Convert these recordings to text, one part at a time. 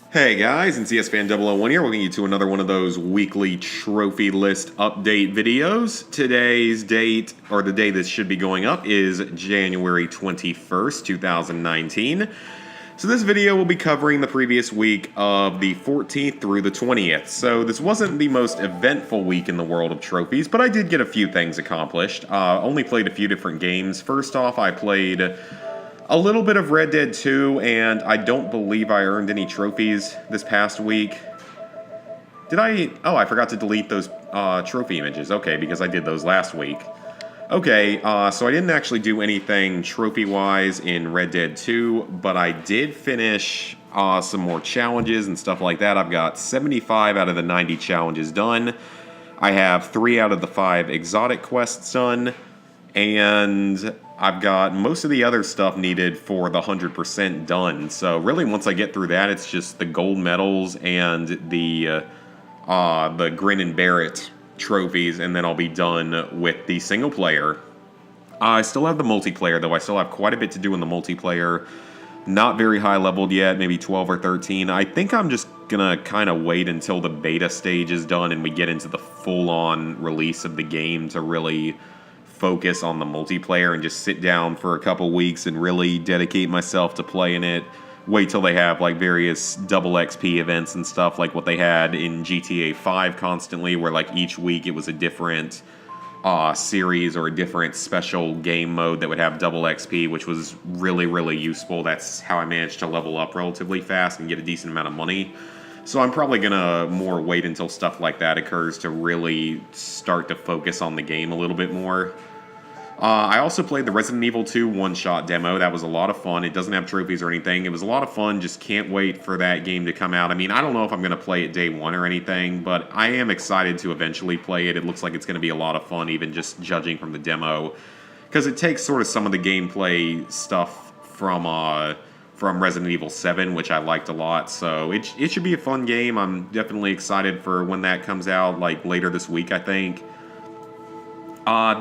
Hey guys, it's CSFan001 here, welcoming you to another one of those weekly trophy list update videos. Today's date, or the day this should be going up, is January 21st, 2019. So this video will be covering the previous week of the 14th through the 20th. So this wasn't the most eventful week in the world of trophies, but I did get a few things accomplished. Only played a few different games. First off, I played a little bit of Red Dead 2, and I don't believe I earned any trophies this past week. Did I? Oh, I forgot to delete those trophy images. Okay, because I did those last week. Okay, so I didn't actually do anything trophy-wise in Red Dead 2, but I did finish some more challenges and stuff like that. I've got 75 out of the 90 challenges done. I have 3 out of the 5 exotic quests done, and I've got most of the other stuff needed for the 100% done. So really, once I get through that, it's just the gold medals and the Grin and Bear It trophies, and then I'll be done with the single player. I still have the multiplayer, though. I still have quite a bit to do in the multiplayer. Not very high leveled yet, maybe 12 or 13. I think I'm just gonna kind of wait until the beta stage is done and we get into the full-on release of the game to really focus on the multiplayer and just sit down for a couple weeks and really dedicate myself to playing it. Wait till they have like various double XP events and stuff like what they had in GTA 5 constantly, where like each week it was a different series or a different special game mode that would have double XP, which was really useful. That's how I managed to level up relatively fast and get a decent amount of money. So I'm probably gonna more wait until stuff like that occurs to really start to focus on the game a little bit more. I also played the Resident Evil 2 one-shot demo. That was a lot of fun. It doesn't have trophies or anything. It was a lot of fun. Just can't wait for that game to come out. I mean, I don't know if I'm going to play it day one or anything, but I am excited to eventually play it. It looks like it's going to be a lot of fun, even just judging from the demo, because it takes sort of some of the gameplay stuff from Resident Evil 7, which I liked a lot. So it should be a fun game. I'm definitely excited for when that comes out, like later this week, I think.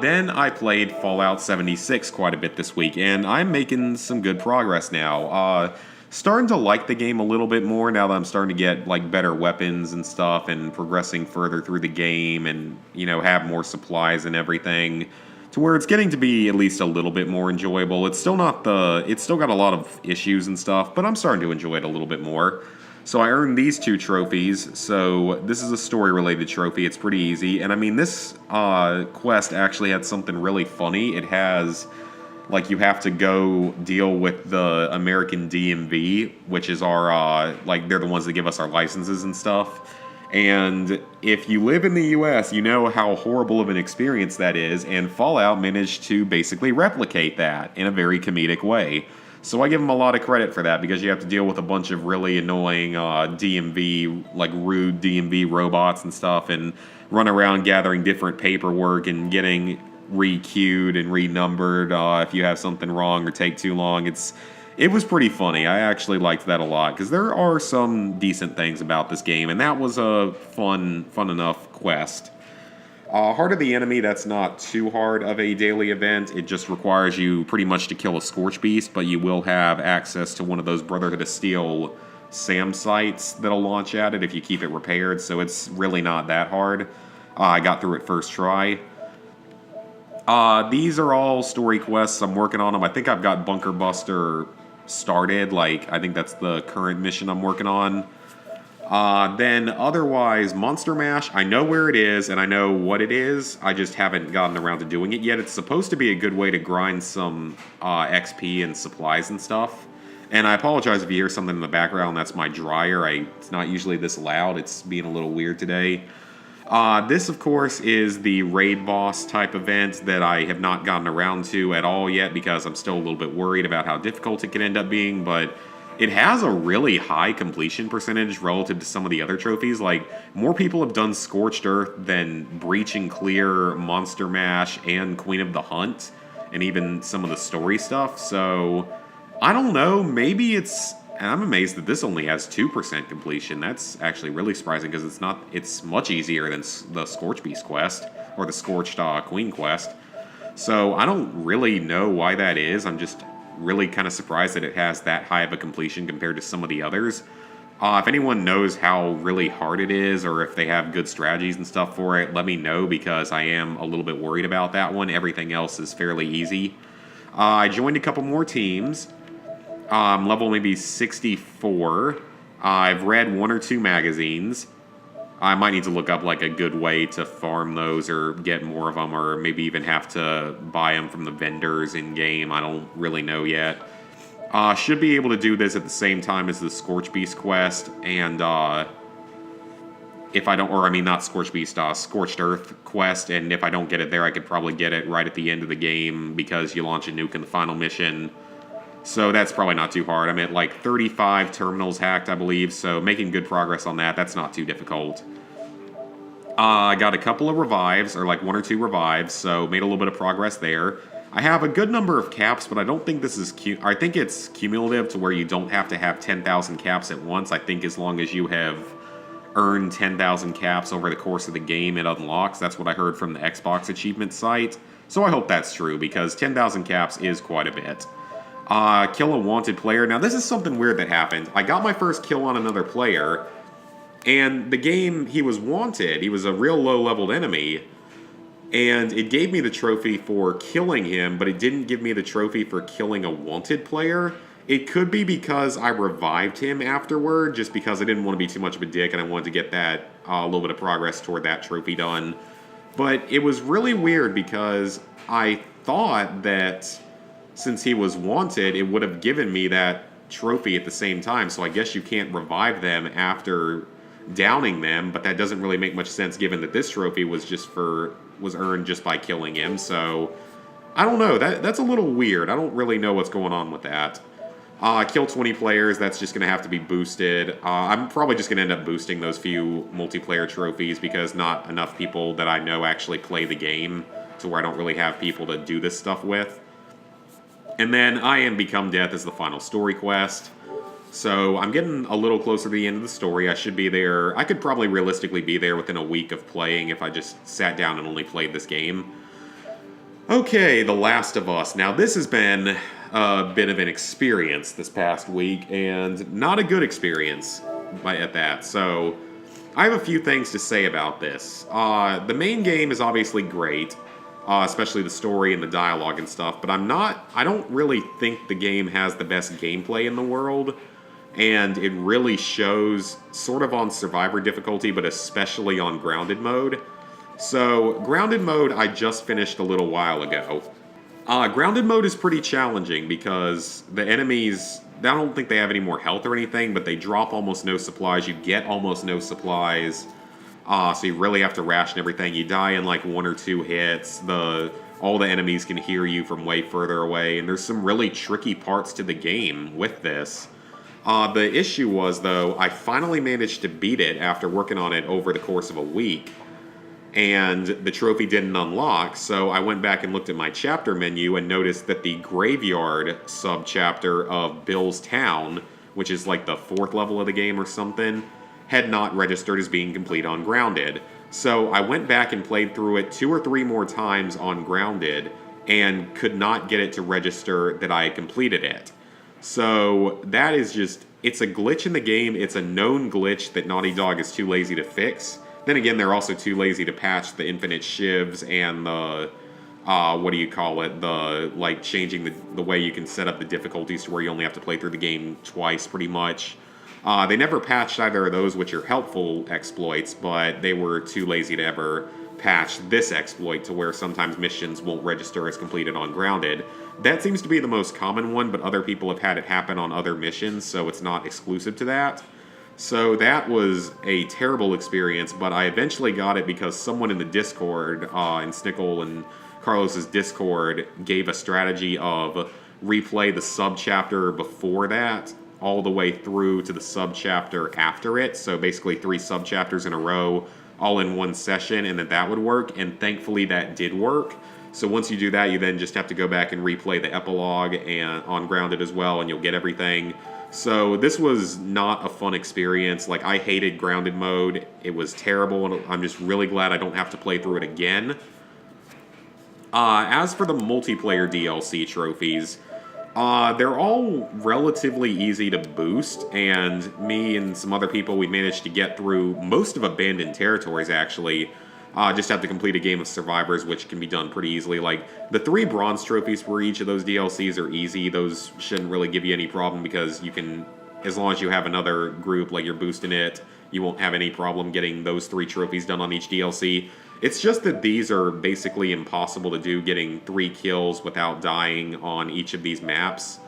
Then I played Fallout 76 quite a bit this week, and I'm making some good progress now. Starting to like the game a little bit more now that I'm starting to get like better weapons and stuff, and progressing further through the game, and have more supplies and everything, to where it's getting to be at least a little bit more enjoyable. It's still got a lot of issues and stuff, but I'm starting to enjoy it a little bit more. So I earned these 2 trophies. So this is a story-related trophy. It's pretty easy. And I mean, this quest actually had something really funny. It has, like, you have to go deal with the American DMV, which is our, they're the ones that give us our licenses and stuff. And if you live in the US, you know how horrible of an experience that is. And Fallout managed to basically replicate that in a very comedic way. So I give them a lot of credit for that, because you have to deal with a bunch of really annoying DMV, like rude DMV robots and stuff, and run around gathering different paperwork and getting re-queued and renumbered if you have something wrong or take too long. It was pretty funny. I actually liked that a lot, because there are some decent things about this game, and that was a fun enough quest. Heart of the Enemy, that's not too hard of a daily event. It just requires you pretty much to kill a Scorch Beast, but you will have access to one of those Brotherhood of Steel SAM sites that'll launch at it if you keep it repaired, so it's really not that hard. I got through it first try. These are all story quests. I'm working on them. I think I've got Bunker Buster started. I think that's the current mission I'm working on. Then otherwise, Monster Mash, I know where it is, and I know what it is. I just haven't gotten around to doing it yet. It's supposed to be a good way to grind some XP and supplies and stuff. And I apologize if you hear something in the background. That's my dryer. It's not usually this loud. It's being a little weird today. This, of course, is the raid boss type event that I have not gotten around to at all yet, because I'm still a little bit worried about how difficult it can end up being, but it has a really high completion percentage relative to some of the other trophies. Like, more people have done Scorched Earth than Breach and Clear, Monster Mash, and Queen of the Hunt, and even some of the story stuff. So, I don't know, maybe it's... And I'm amazed that this only has 2% completion. That's actually really surprising, because it's much easier than the Scorch Beast quest, or the Scorched Queen quest. So, I don't really know why that is. I'm just really kind of surprised that it has that high of a completion compared to some of the others. If anyone knows how really hard it is or if they have good strategies and stuff for it, let me know because I am a little bit worried about that one. Everything else is fairly easy. I joined a couple more teams. Level maybe 64. I've read one or two magazines. I might need to look up like a good way to farm those or get more of them or maybe even have to buy them from the vendors in game. I don't really know yet. Should be able to do this at the same time as the Scorch Beast quest, and if I don't, or I mean not Scorch Beast, Scorched Earth quest, and if I don't get it there, I could probably get it right at the end of the game because you launch a nuke in the final mission. So that's probably not too hard. I'm at like 35 terminals hacked, I believe, so making good progress on that. That's not too difficult. I got a couple of revives, or like one or two revives, so made a little bit of progress there. I have a good number of caps, but I don't think this is I think it's cumulative to where you don't have to have 10,000 caps at once. I think as long as you have earned 10,000 caps over the course of the game, it unlocks. That's what I heard from the Xbox achievement site. So I hope that's true, because 10,000 caps is quite a bit. Kill a wanted player. Now, this is something weird that happened. I got my first kill on another player, and the game, he was wanted. He was a real low-leveled enemy. And it gave me the trophy for killing him, but it didn't give me the trophy for killing a wanted player. It could be because I revived him afterward, just because I didn't want to be too much of a dick and I wanted to get that a little bit of progress toward that trophy done. But it was really weird because I thought that since he was wanted, it would have given me that trophy at the same time. So I guess you can't revive them after downing them, but that doesn't really make much sense given that this trophy was earned just by killing him. So I don't know. That's a little weird. I don't really know what's going on with that. Kill 20 players. That's just going to have to be boosted. I'm probably just going to end up boosting those few multiplayer trophies because not enough people that I know actually play the game to where I don't really have people to do this stuff with. And then I Am Become Death is the final story quest. So I'm getting a little closer to the end of the story. I should be there. I could probably realistically be there within a week of playing if I just sat down and only played this game. Okay, The Last of Us. Now, this has been a bit of an experience this past week, and not a good experience at that. So I have a few things to say about this. The main game is obviously great, especially the story and the dialogue and stuff, but I don't really think the game has the best gameplay in the world. And it really shows sort of on Survivor difficulty, but especially on Grounded mode. So, Grounded mode I just finished a little while ago. Grounded mode is pretty challenging because the enemies, I don't think they have any more health or anything, but they drop almost no supplies. You get almost no supplies. So you really have to ration everything. You die in like one or two hits. All the enemies can hear you from way further away. And there's some really tricky parts to the game with this. The issue was, though, I finally managed to beat it after working on it over the course of a week, and the trophy didn't unlock, so I went back and looked at my chapter menu and noticed that the Graveyard sub-chapter of Bill's Town, which is like the 4th level of the game or something, had not registered as being complete on Grounded. So I went back and played through it 2 or 3 more times on Grounded, and could not get it to register that I had completed it. So that is just, it's a glitch in the game. It's a known glitch that Naughty Dog is too lazy to fix. Then again, they're also too lazy to patch the infinite shivs and the, like changing the way you can set up the difficulties to where you only have to play through the game twice pretty much. They never patched either of those, which are helpful exploits, but they were too lazy to ever patch this exploit to where sometimes missions won't register as completed on Grounded. That seems to be the most common one, but other people have had it happen on other missions, so it's not exclusive to that. So that was a terrible experience, but I eventually got it because someone in the Discord, in Snickle and Carlos's Discord, gave a strategy of replay the sub-chapter before that, all the way through to the sub-chapter after it. So basically 3 sub-chapters in a row, all in one session, and that would work, and thankfully that did work. So once you do that, you then just have to go back and replay the epilogue and on Grounded as well, and you'll get everything. So this was not a fun experience. Like, I hated Grounded mode. It was terrible, and I'm just really glad I don't have to play through it again. As for the multiplayer DLC trophies, They're all relatively easy to boost, and me and some other people, we managed to get through most of Abandoned Territories, actually. Just have to complete a game of Survivors, which can be done pretty easily. Like, the 3 bronze trophies for each of those DLCs are easy. Those shouldn't really give you any problem because you can, as long as you have another group, like you're boosting it, you won't have any problem getting those 3 trophies done on each DLC. It's just that these are basically impossible to do, getting 3 kills without dying on each of these maps.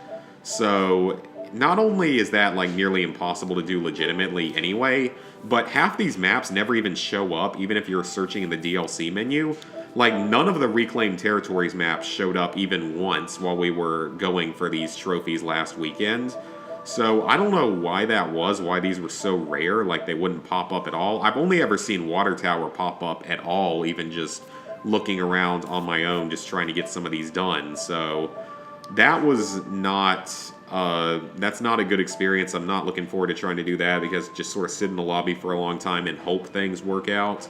So not only is that like nearly impossible to do legitimately anyway, but half these maps never even show up, even if you're searching in the DLC menu. Like, none of the Reclaimed Territories maps showed up even once while we were going for these trophies last weekend. So I don't know why that was, why these were so rare, like they wouldn't pop up at all. I've only ever seen Water Tower pop up at all, even just looking around on my own, just trying to get some of these done. So that was not, that's not a good experience. I'm not looking forward to trying to do that because just sort of sit in the lobby for a long time and hope things work out.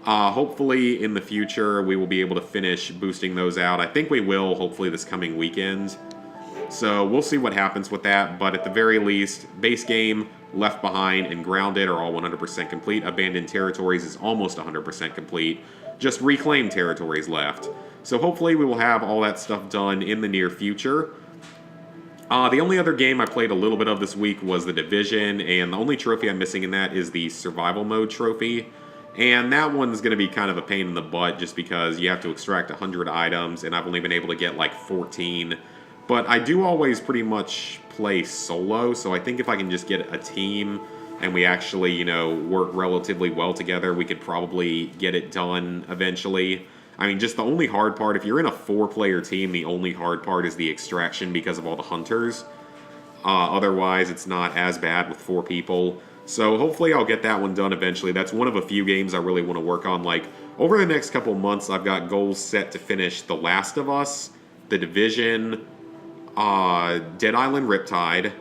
Hopefully in the future we will be able to finish boosting those out. I think we will, hopefully this coming weekend. So we'll see what happens with that, but at the very least, base game, Left Behind, and Grounded are all 100% complete. Abandoned Territories is almost 100% complete. Just Reclaimed Territories left. So hopefully we will have all that stuff done in the near future. The only other game I played a little bit of this week was The Division, and the only trophy I'm missing in that is the Survival Mode trophy. And that one's going to be kind of a pain in the butt just because you have to extract 100 items, and I've only been able to get like 14. But I do always pretty much play solo, so I think if I can just get a team and we actually, you know, work relatively well together, we could probably get it done eventually. I mean, just the only hard part, if you're in a 4-player team, the only hard part is the extraction because of all the hunters. Otherwise, it's not as bad with 4 people. So hopefully I'll get that one done eventually. That's one of a few games I really want to work on. Like, over the next couple months, I've got goals set to finish The Last of Us, The Division, Dead Island Riptide,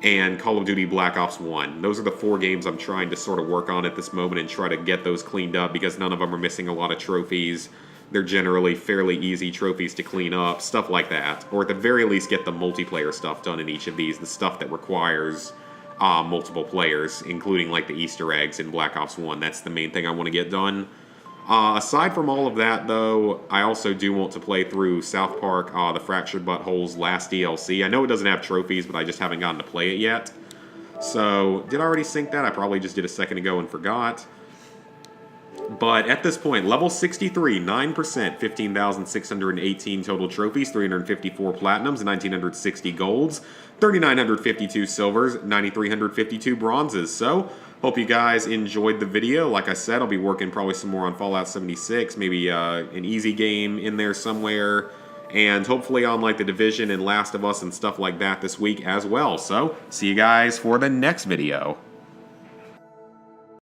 and Call of Duty Black Ops 1. Those are the 4 games I'm trying to sort of work on at this moment and try to get those cleaned up because none of them are missing a lot of trophies. They're generally fairly easy trophies to clean up, stuff like that. Or at the very least get the multiplayer stuff done in each of these, the stuff that requires multiple players, including like the Easter eggs in Black Ops 1. That's the main thing I want to get done. Aside from all of that, though, I also do want to play through South Park, The Fractured Butthole's last DLC. I know it doesn't have trophies, but I just haven't gotten to play it yet. So, did I already sync that? I probably just did a second ago and forgot. But at this point, level 63, 9%, 15,618 total trophies, 354 platinums, 1,960 golds, 3,952 silvers, 9,352 bronzes. So, hope you guys enjoyed the video. Like I said, I'll be working probably some more on Fallout 76, maybe an easy game in there somewhere, and hopefully on like The Division and Last of Us and stuff like that this week as well. So, see you guys for the next video.